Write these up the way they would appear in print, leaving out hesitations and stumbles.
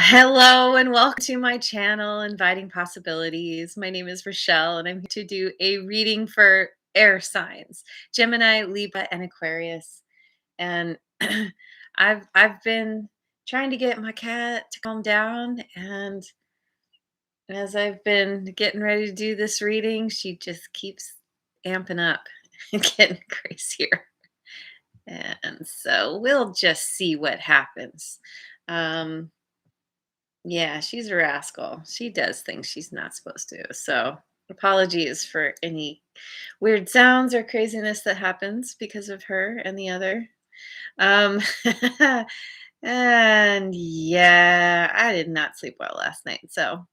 Hello and welcome to my channel, Inviting Possibilities. My name is Rochelle, and I'm here to do a reading for air signs, Gemini, Libra, and Aquarius. And I've been trying to get my cat to calm down, and as I've been getting ready to do this reading, she just keeps amping up and getting crazier. And so we'll just see what happens. Um, Yeah, she's a rascal. She does things she's not supposed to. So, apologies for any weird sounds or craziness that happens because of her and the other. Um, and yeah, I did not sleep well last night. So,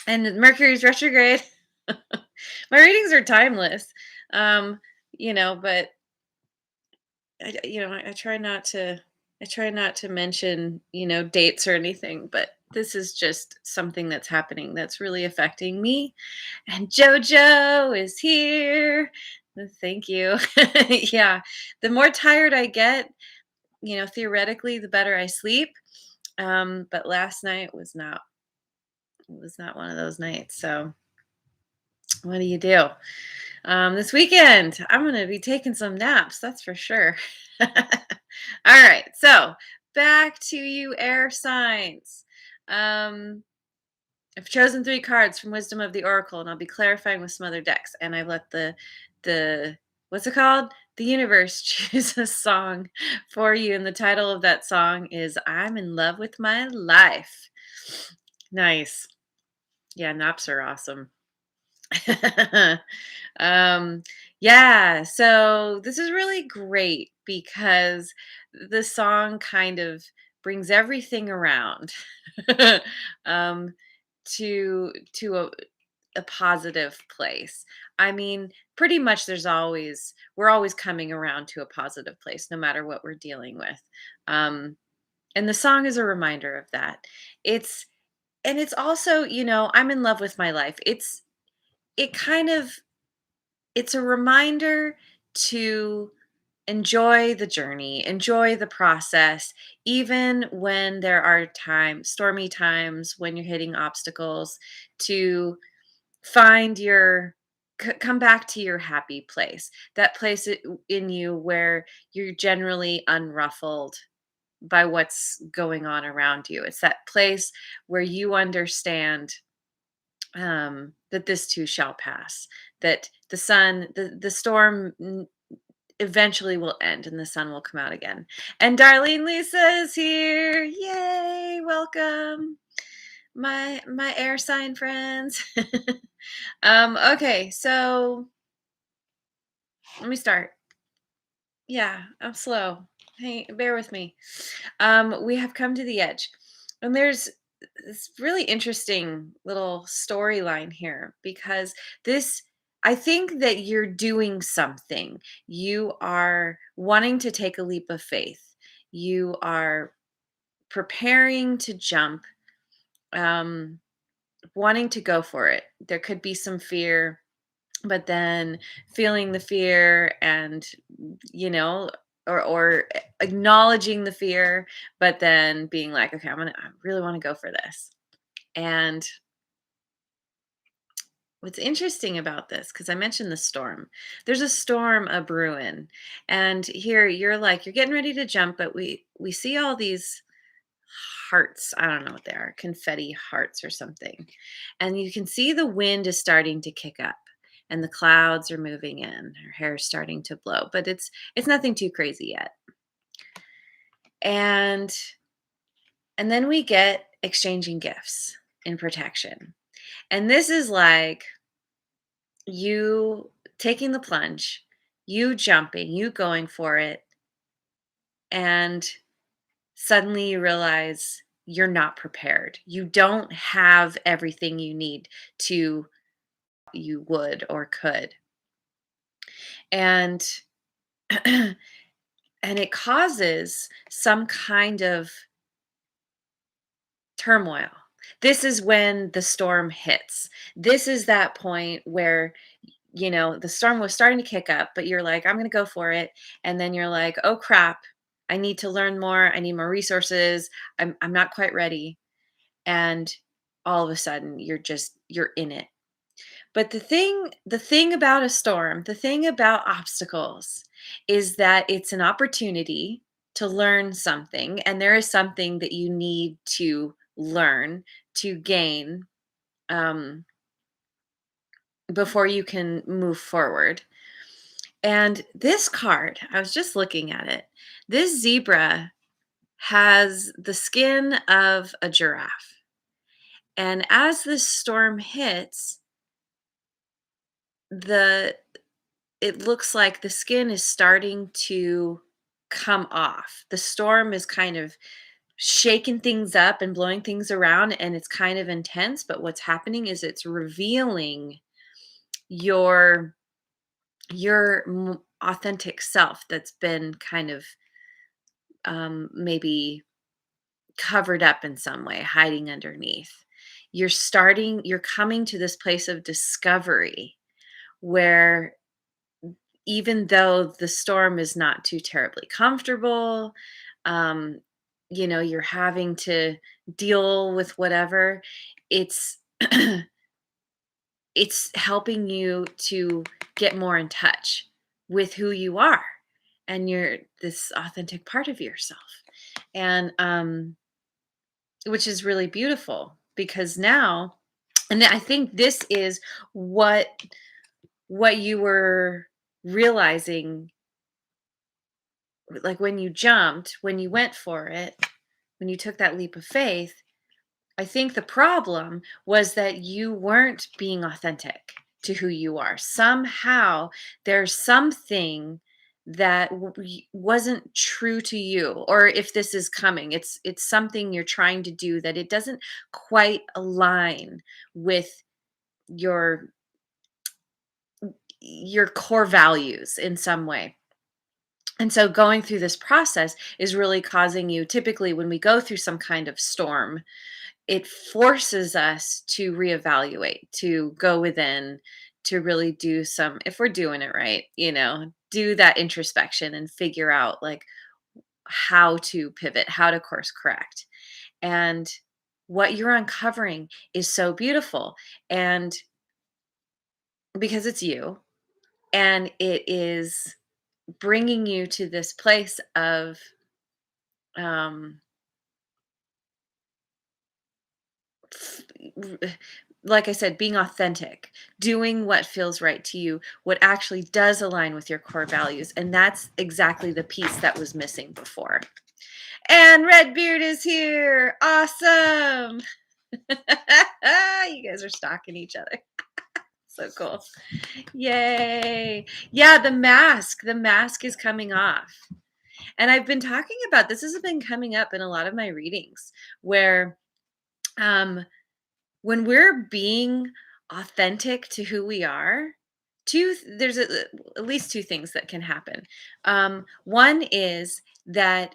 and Mercury's retrograde. My readings are timeless. Um, but I try not to mention, dates or anything, but this is just something that's happening that's really affecting me. And Jojo is here. Thank you. Yeah. The more tired I get, theoretically, the better I sleep. But last night was not one of those nights. So what do you do? This weekend, I'm going to be taking some naps, that's for sure. All right, so back to you, air signs. Um, I've chosen 3 cards from Wisdom of the Oracle, and I'll be clarifying with some other decks. And I've let the what's it called? The universe choose a song for you, and the title of that song is "I'm in Love with My Life." Nice. Yeah, naps are awesome. um, yeah, so this is really great because the song kind of brings everything around um, to a positive place. I mean, pretty much we're always coming around to a positive place, no matter what we're dealing with. Um, and the song is a reminder of that. It's and it's also, I'm in love with my life. It kind of it's a reminder to enjoy the journey, enjoy the process, even when there are stormy times when you're hitting obstacles, to come back to your happy place, that place in you where you're generally unruffled by what's going on around you. It's that place where you understand that this too shall pass, that the storm eventually will end and the sun will come out again. And Darlene Lisa is here. Yay, welcome. My air sign friends. Okay, so let me start. Yeah, I'm slow. Hey, bear with me. We have come to the edge. And there's this really interesting little storyline here because this I think that you're doing something. You are wanting to take a leap of faith. You are preparing to jump, um, wanting to go for it. There could be some fear, but then feeling the fear and you know or acknowledging the fear, but then being like, okay, I really want to go for this. And what's interesting about this, because I mentioned the storm, there's a storm a brewing, and here you're getting ready to jump, but we see all these hearts. I don't know what they are, confetti hearts or something. And you can see the wind is starting to kick up and the clouds are moving in. Her hair is starting to blow, but it's nothing too crazy yet. And then we get exchanging gifts in protection. And this is like you taking the plunge, you jumping, you going for it, and suddenly you realize you're not prepared. You don't have everything you need to you would or could. And and it causes some kind of turmoil. This is when the storm hits. This is that point where the storm was starting to kick up, but you're like, I'm going to go for it. And then you're like, oh crap, I need to learn more. I need more resources. I'm not quite ready. and all of a sudden you're in it. But the thing about a storm, the thing about obstacles is that it's an opportunity to learn something, and there is something that you need to learn to gain, um, before you can move forward. And this card, I was just looking at it. This zebra has the skin of a giraffe. And as this storm hits, the it looks like the skin is starting to come off. The storm is kind of shaking things up and blowing things around, and it's kind of intense, but what's happening is it's revealing your authentic self that's been kind of, maybe covered up in some way, hiding underneath. You're coming to this place of discovery where, even though the storm is not too terribly comfortable, um, you're having to deal with whatever, it's it's helping you to get more in touch with who you are and you're this authentic part of yourself. And which is really beautiful because now, and I think this is what you were realizing, like when you jumped, when you went for it, when you took that leap of faith. I think the problem was that you weren't being authentic to who you are. Somehow there's something that wasn't true to you, or if this is coming, it's something you're trying to do that it doesn't quite align with your core values in some way. And so going through this process is really causing you, typically when we go through some kind of storm, it forces us to reevaluate, to go within, to really do some, if we're doing it right, do that introspection and figure out like how to pivot, how to course correct. And what you're uncovering is so beautiful. And because it's you, and it is bringing you to this place of, um, like I said, being authentic, doing what feels right to you, what actually does align with your core values. And that's exactly the piece that was missing before. And Redbeard is here. Awesome. You guys are stalking each other. So cool. Yay. Yeah, the mask. The mask is coming off. And I've been talking about this has been coming up in a lot of my readings where, um when we're being authentic to who we are, there's at least two things that can happen. One is that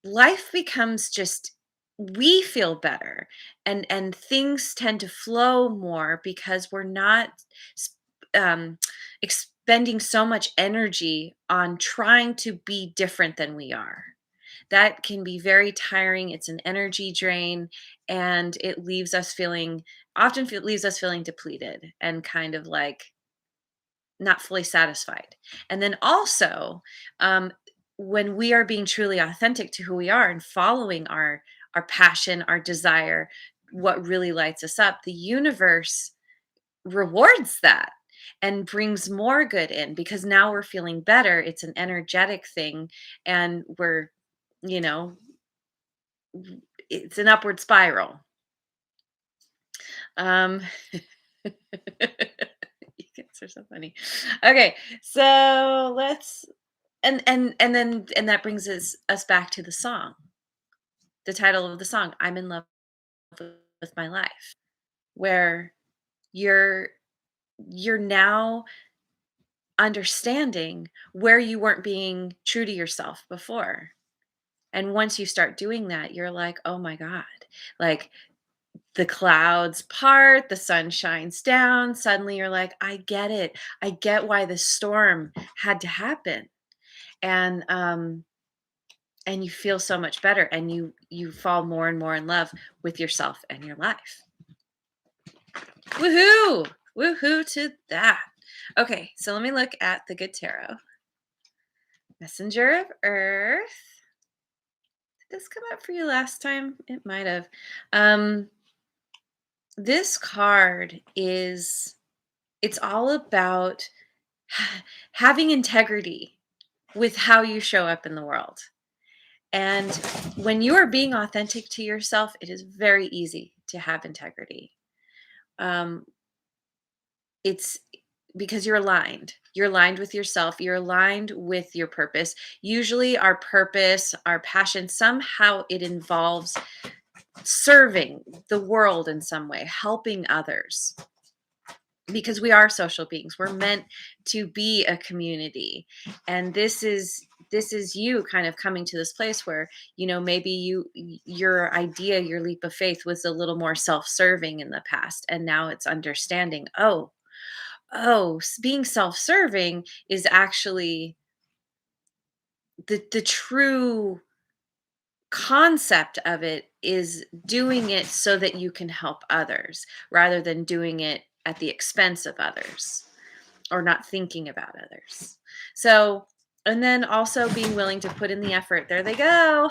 life becomes just, we feel better, and things tend to flow more because we're not s- um, expending so much energy on trying to be different than we are. That can be very tiring. It's an energy drain, and it leaves us feeling, leaves us feeling depleted and kind of like not fully satisfied. And then also, um, when we are being truly authentic to who we are and following our passion, our desire, what really lights us up, the universe rewards that and brings more good in because now we're feeling better. It's an energetic thing, and we're, you know, it's an upward spiral. Um, you guys are so funny. Okay, so let's, and that brings us back to the song. The title of the song, "I'm in love with my life," where you're now understanding where you weren't being true to yourself before. And once you start doing that, you're like, "Oh my god." Like, the clouds part, the sun shines down, suddenly you're like, "I get it. I get why this storm had to happen." And, and you feel so much better, and you fall more and more in love with yourself and your life. Woohoo! Woohoo to that. Okay, so let me look at the good tarot. Messenger of Earth. Did this come up for you last time? It might have. Um, this card it's all about having integrity with how you show up in the world. And when you are being authentic to yourself, it is very easy to have integrity. Um, it's because you're aligned. You're aligned with yourself. You're aligned with your purpose. Usually, our purpose, our passion, somehow it involves serving the world in some way, helping others. Because we are social beings, we're meant to be a community, and this is you kind of coming to this place where maybe your idea, your leap of faith was a little more self-serving in the past, and now it's understanding, being self-serving is actually the true concept of it is doing it so that you can help others rather than doing it at the expense of others or not thinking about others. So, and then also being willing to put in the effort. There they go.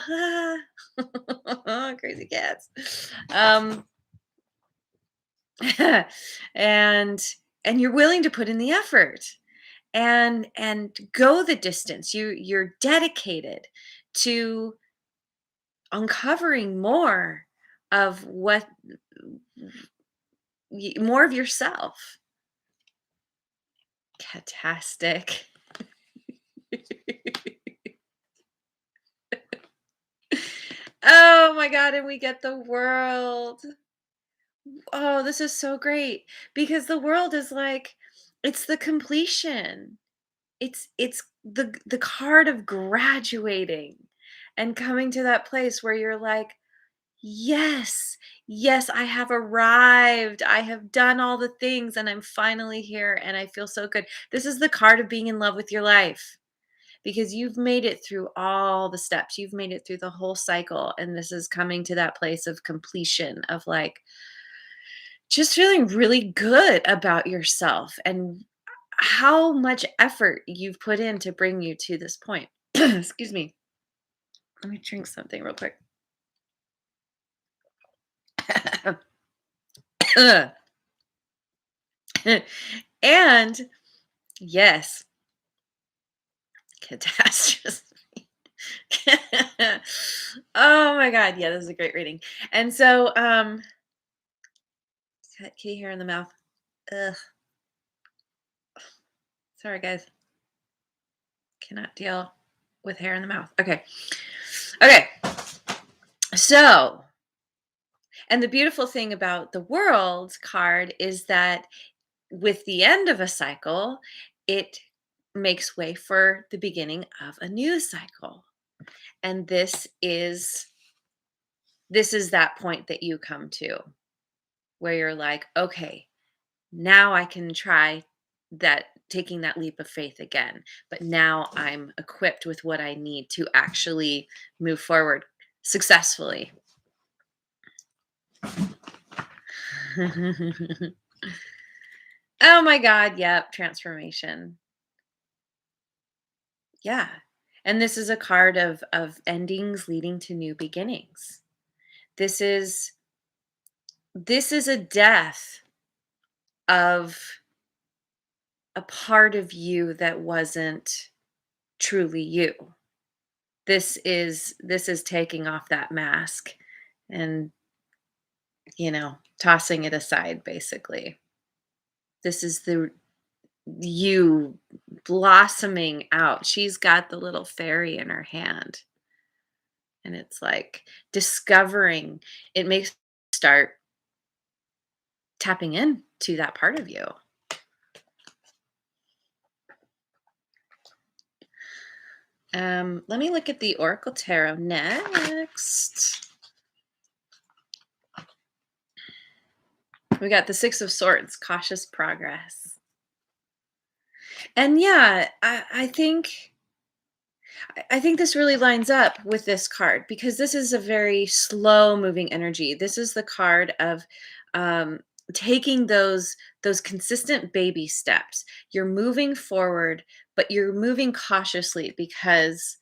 Crazy cats. and and you're willing to put in the effort and go the distance. You're dedicated to uncovering more of more of yourself. Catastic. Oh my god, and we get the world. Oh, this is so great because the world is like, it's the completion. It's the card of graduating and coming to that place where you're like, yes, yes, I have arrived. I have done all the things and I'm finally here and I feel so good. This is the card of being in love with your life because you've made it through all the steps. You've made it through the whole cycle. And this is coming to that place of completion, of like just feeling really good about yourself and how much effort you've put in to bring you to this point. Excuse me. Let me drink something real quick. And yes, catastrophe. Oh my god, yeah, this is a great reading. And so, can you hear in the mouth? Ugh. Sorry, guys. Cannot deal with hair in the mouth. Okay. Okay. So, and the beautiful thing about the world card is that with the end of a cycle, it makes way for the beginning of a new cycle. And this is that point that you come to where you're like, okay, now I can try that, taking that leap of faith again. But now I'm equipped with what I need to actually move forward successfully. Oh my god, yep, transformation. Yeah. And this is a card of endings leading to new beginnings. This is this is a death of a part of you that wasn't truly you. This is taking off that mask and tossing it aside basically. This is the you blossoming out. She's got the little fairy in her hand. And it's like discovering, it makes you start tapping in to that part of you. Let me look at the Oracle Tarot next. We got the Six of Swords, cautious progress. And yeah, I think I think this really lines up with this card because this is a very slow moving energy. This is the card of um, taking those consistent baby steps. You're moving forward, but you're moving cautiously because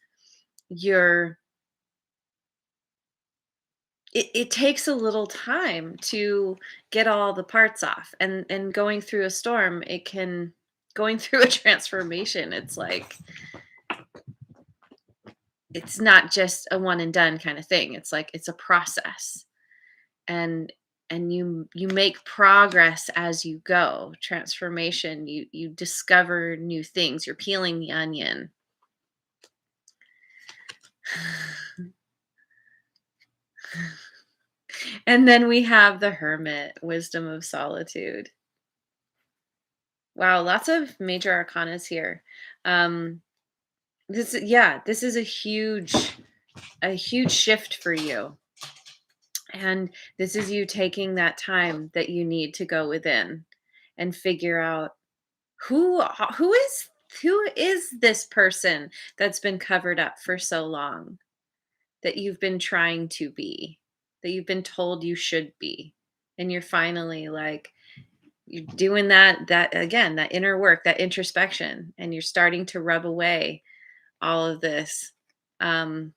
you're it takes a little time to get all the parts off, and going through a storm, it can going through a transformation, it's like it's not just a one and done kind of thing. It's like it's a process. And you make progress as you go. Transformation, you discover new things. You're peeling the onion. And then we have the Hermit, wisdom of solitude. Wow, lots of major arcanas here. Um this is a huge shift for you. And this is you taking that time that you need to go within and figure out who who is who is this person that's been covered up for so long, that you've been trying to be, that you've been told you should be. And you're finally like you're doing that again, that inner work, that introspection, and you're starting to rub away all of this. Um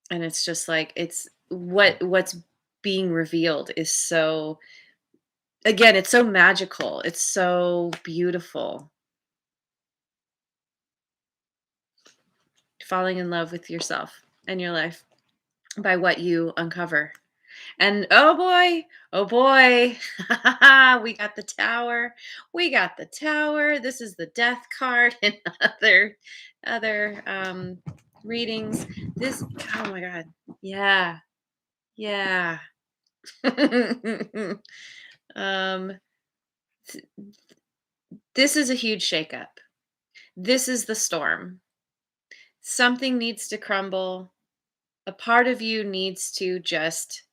and it's just like it's what's being revealed is so, again, it's so magical, it's so beautiful. Falling in love with yourself and your life by what you uncover. And oh boy, we got the tower. We got the tower. This is the death card in other readings. This, oh my god. Yeah. Yeah. um th- this is a huge shakeup. This is the storm. Something needs to crumble. A part of you needs to just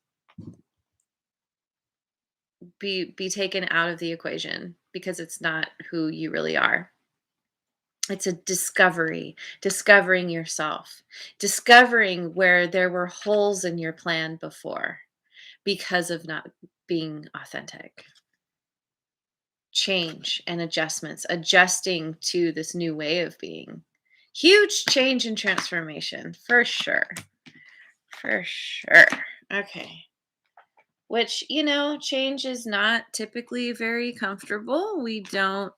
be taken out of the equation because it's not who you really are. It's a discovery, discovering yourself, discovering where there were holes in your plan before because of not being authentic. Change and adjustments, adjusting to this new way of being. Huge change and transformation, for sure. For sure. Okay. Which, change is not typically very comfortable. We don't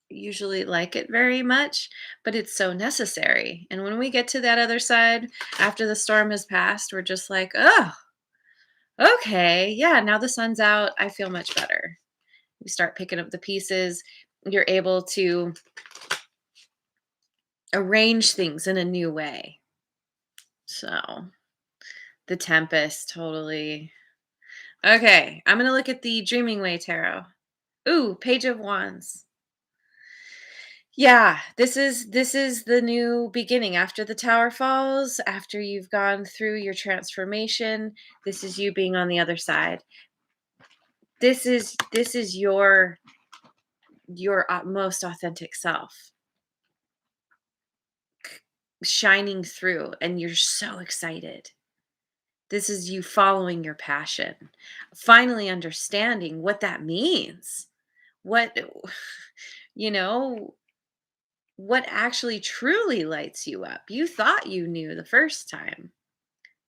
usually like it very much, but it's so necessary. And when we get to that other side, after the storm has passed, we're just like, oh, okay. Yeah, now the sun's out. I feel much better. We start picking up the pieces. You're able to arrange things in a new way. So, the Tempest, totally. Okay, I'm going to look at the Dreaming Way Tarot. Ooh, Page of Wands. Yeah, this is the new beginning after the tower falls, after you've gone through your transformation. This is you being on the other side. This is your most authentic self shining through, and you're so excited. This is you following your passion, finally understanding what that means. What you know what actually truly lights you up. You thought you knew the first time,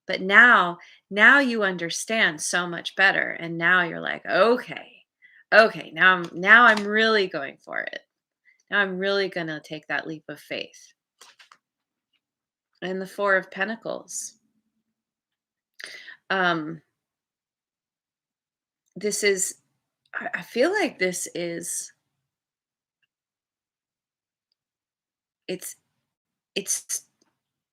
but now you understand so much better, and now you're like, okay, okay, now I'm really going for it. Now I'm really going to take that leap of faith. And the 4 of Pentacles. Um this is I feel like this is it's it's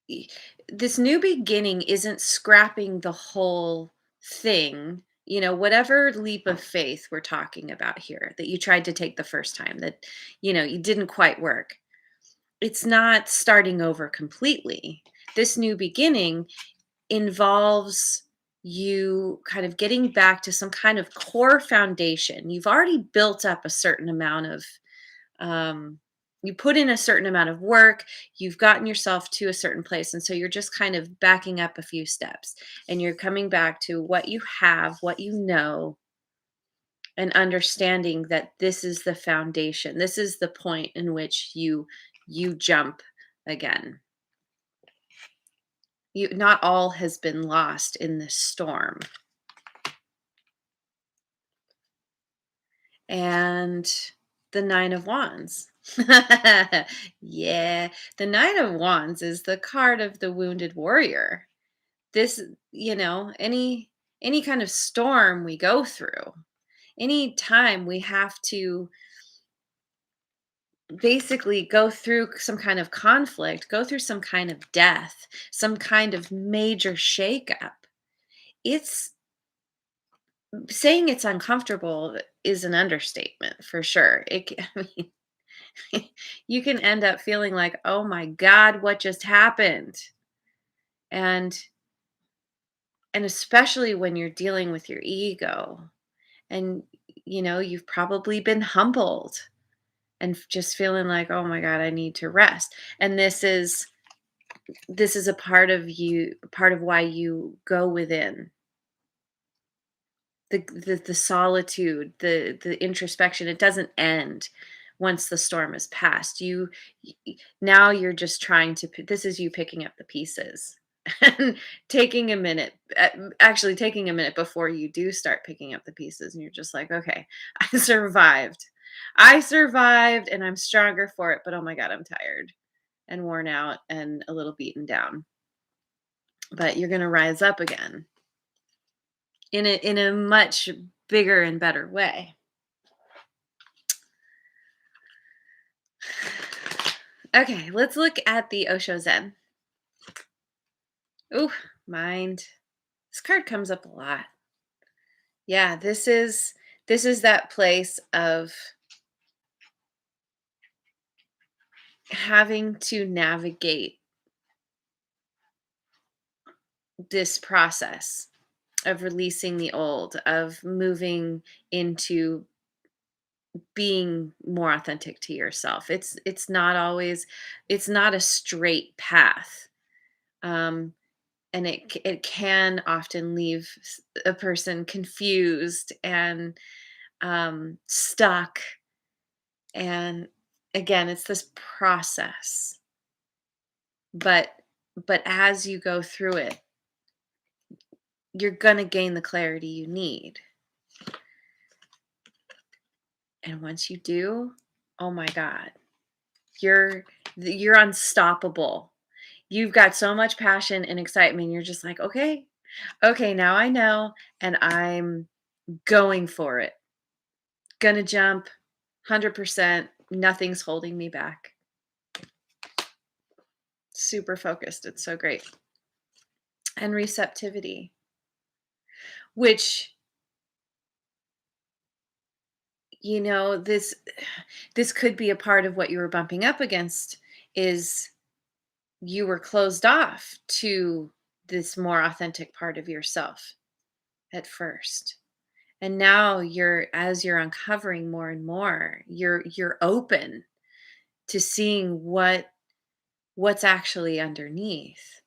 y- this new beginning isn't scrapping the whole thing. Whatever leap of faith we're talking about here that you tried to take the first time, that you didn't quite work. It's not starting over completely. This new beginning involves you kind of getting back to some kind of core foundation. You've already built up a certain amount of um you put in a certain amount of work, you've gotten yourself to a certain place, and so you're just kind of backing up a few steps, and you're coming back to what you have, what you know, and understanding that this is the foundation. This is the point in which you jump again. You not all has been lost in this storm. And the 9 of Wands. Yeah, the 9 of Wands is the card of the wounded warrior. This, any kind of storm we go through, any time we have to basically go through some kind of conflict, go through some kind of death, some kind of major shakeup. It's saying it's uncomfortable is an understatement for sure. I mean, you can end up feeling like, "Oh my god, what just happened?" And especially when you're dealing with your ego and you've probably been humbled and just feeling like, "Oh my god, I need to rest." And this is a part of you, part of why you go within. The solitude, the introspection, it doesn't end once the storm has passed. Now you're just trying to this is you picking up the pieces and taking a minute, actually taking a minute before you do start picking up the pieces, and you're just like, okay, I survived and I'm stronger for it, but oh my god, I'm tired and worn out and a little beaten down, but you're going to rise up again in a much bigger and better way. Okay, let's look at the Osho Zen. Ooh, mind. This card comes up a lot. Yeah, this is that place of having to navigate this process of releasing the old, of moving into being more authentic to yourself. It's not a straight path. Um and it can often leave a person confused and stuck, and again, it's this process, but as you go through it, you're going to gain the clarity you need, and once you do, oh my god, you're unstoppable. You've got so much passion and excitement. You're just like, okay, now I know, and I'm going for it. Gonna jump 100%. Nothing's holding me back. Super focused. It's so great. And receptivity, which, this could be a part of what you were bumping up against, is you were closed off to this more authentic part of yourself at first. And now as you're uncovering more and more, you're open to seeing what's actually underneath,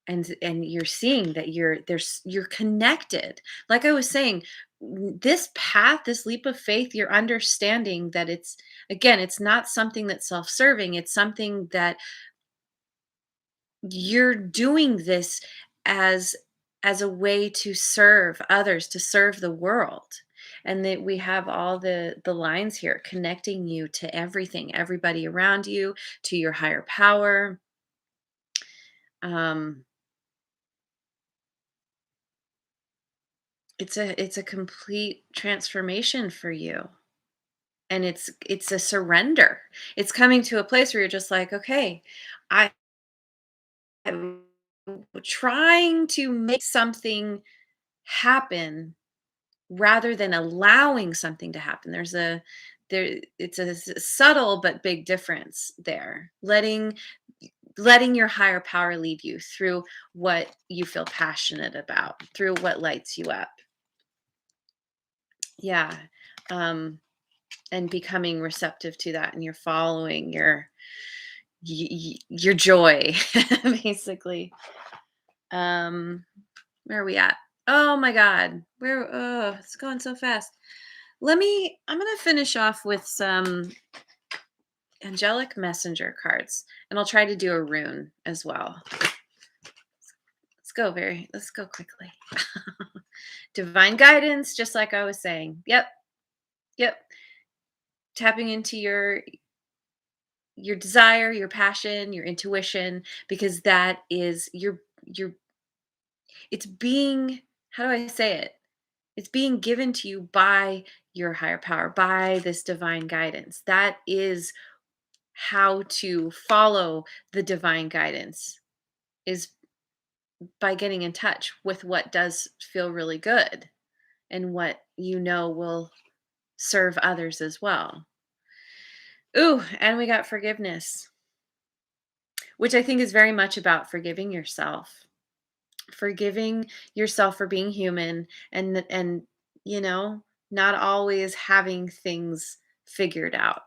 and you're seeing that you're connected. Like I was saying, this path, this leap of faith, you're understanding that it's not something that's self-serving. It's something that you're doing this as a way to serve others, to serve the world. And that we have all the lines here connecting you to everything, everybody around you, to your higher power. um it's a complete transformation for you, and it's a surrender. It's coming to a place where you're just like, okay, I'm trying to make something happen rather than allowing something to happen. It's a subtle but big difference there. Letting your higher power lead you through what you feel passionate about, through what lights you up. Yeah. um and becoming receptive to that, and you're following your joy basically. um where are we at? Oh my god, where, oh, it's going so fast. I'm gonna finish off with some angelic messenger cards, and I'll try to do a rune as well. Let's go quickly. Divine guidance, just like I was saying. Yep. Yep. Tapping into your desire, your passion, your intuition, because that is your it's being, how do I say it? It's being given to you by your higher power, by this divine guidance. That is how to follow the divine guidance, is by getting in touch with what does feel really good and what you know will serve others as well. Ooh, and we got forgiveness, which I think is very much about forgiving yourself. Forgiving yourself for being human, and you know, not always having things figured out.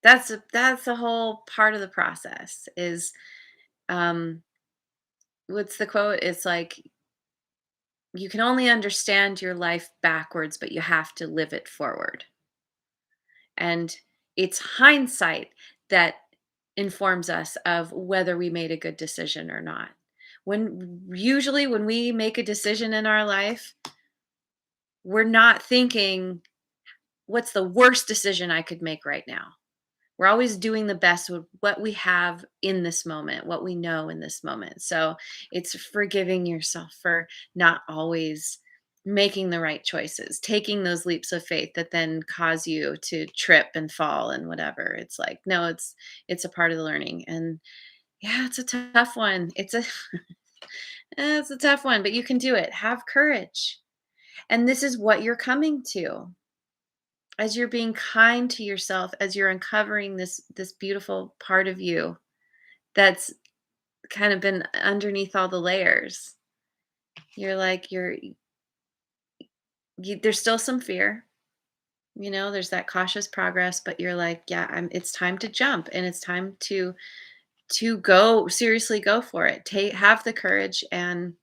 That's a whole part of the process is, um what's the quote? It's like, you can only understand your life backwards, but you have to live it forward. And it's hindsight that informs us of whether we made a good decision or not. When we make a decision in our life, we're not thinking, what's the worst decision I could make right now? We're always doing the best with what we have in this moment, what we know in this moment. So it's forgiving yourself for not always making the right choices, taking those leaps of faith that then cause you to trip and fall and whatever. It's like, no, it's a part of the learning. And yeah, it's a tough one. It's a tough one, but you can do it. Have courage. And this is what you're coming to, as you're being kind to yourself, as you're uncovering this beautiful part of you that's kind of been underneath all the layers. You're like, there's still some fear, there's that cautious progress, but you're like, yeah, it's time to jump, and it's time to go seriously, go for it. Have the courage, and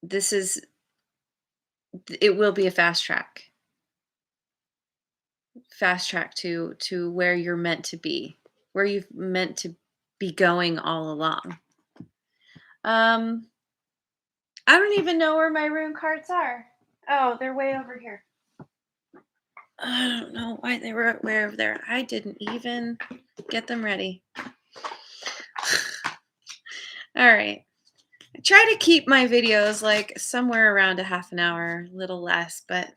this is it will be a fast track to where you're meant to be, where you've meant to be going all along. Um, I don't even know where my rune cards are. Oh, they're way over here. I don't know why they were way over there. I didn't even get them ready. All right. I try to keep my videos like somewhere around a half an hour, a little less, but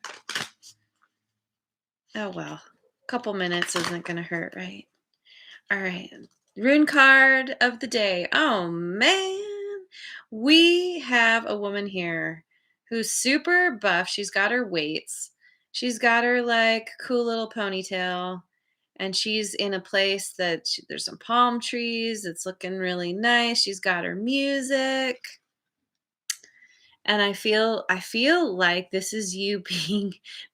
oh well. A couple minutes isn't going to hurt, right? All right. Rune card of the day. Oh man. We have a woman here who's super buff. She's got her weights. She's got her like cool little ponytail. And she's in a place that there's some palm trees. It's looking really nice. She's got her music. And I feel like this is you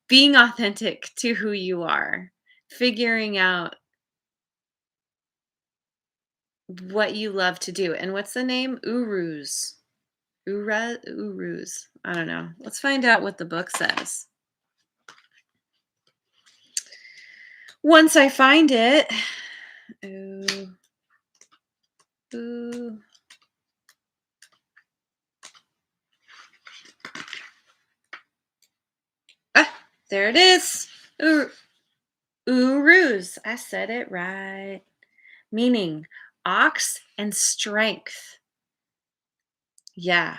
being authentic to who you are. Figuring out what you love to do. And what's the name? Urus. Urus. I don't know. Let's find out what the book says. Once I find it. Ooh. Ooh. Ah, there it is. Urus. I said it right. Meaning ox and strength. Yeah.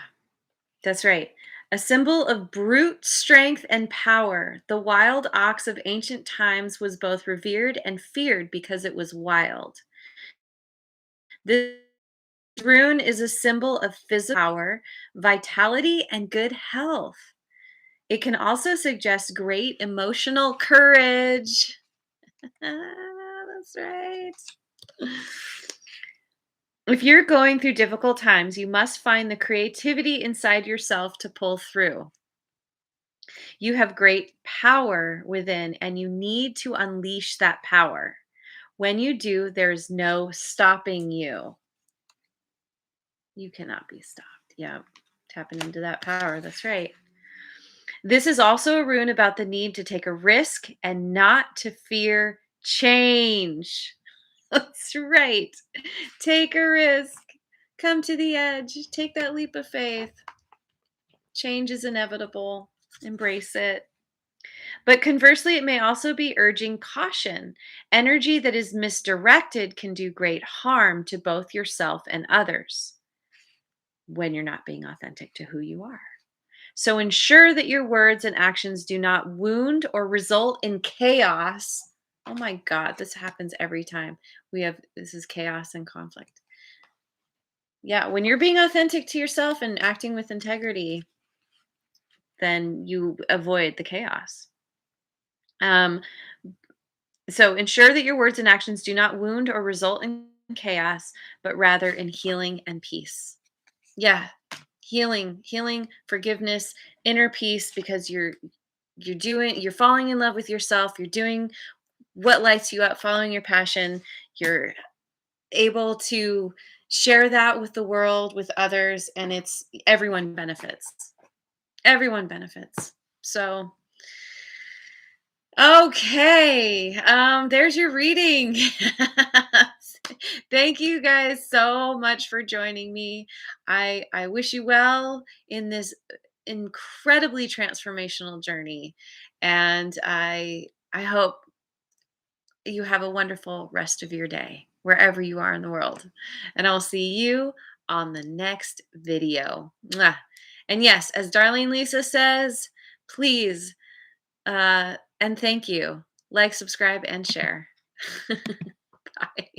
That's right. A symbol of brute strength and power. The wild ox of ancient times was both revered and feared because it was wild. This rune is a symbol of physical power, vitality, and good health. It can also suggest great emotional courage. That's right. If you're going through difficult times, you must find the creativity inside yourself to pull through. You have great power within, and you need to unleash that power. When you do, there's no stopping you. You cannot be stopped. Yeah, tapping into that power. That's right. This is also a rune about the need to take a risk and not to fear change. That's right. Take a risk. Come to the edge. Take that leap of faith. Change is inevitable. Embrace it. But conversely, it may also be urging caution. Energy that is misdirected can do great harm to both yourself and others when you're not being authentic to who you are. So ensure that your words and actions do not wound or result in chaos. Oh my God, this happens every time this is chaos and conflict. Yeah, when you're being authentic to yourself and acting with integrity, then you avoid the chaos. Um, so ensure that your words and actions do not wound or result in chaos, but rather in healing and peace. Yeah, healing, forgiveness, inner peace, because you're falling in love with yourself, you're doing what lights you up, following your passion, you're able to share that with the world, with others, and it's everyone benefits. Everyone benefits. So, okay, there's your reading. Thank you guys so much for joining me. I wish you well in this incredibly transformational journey, and I hope you have a wonderful rest of your day wherever you are in the world. And I'll see you on the next video. Mwah. And yes, as Darlene Lisa says, please and thank you. Like, subscribe, and share. Bye.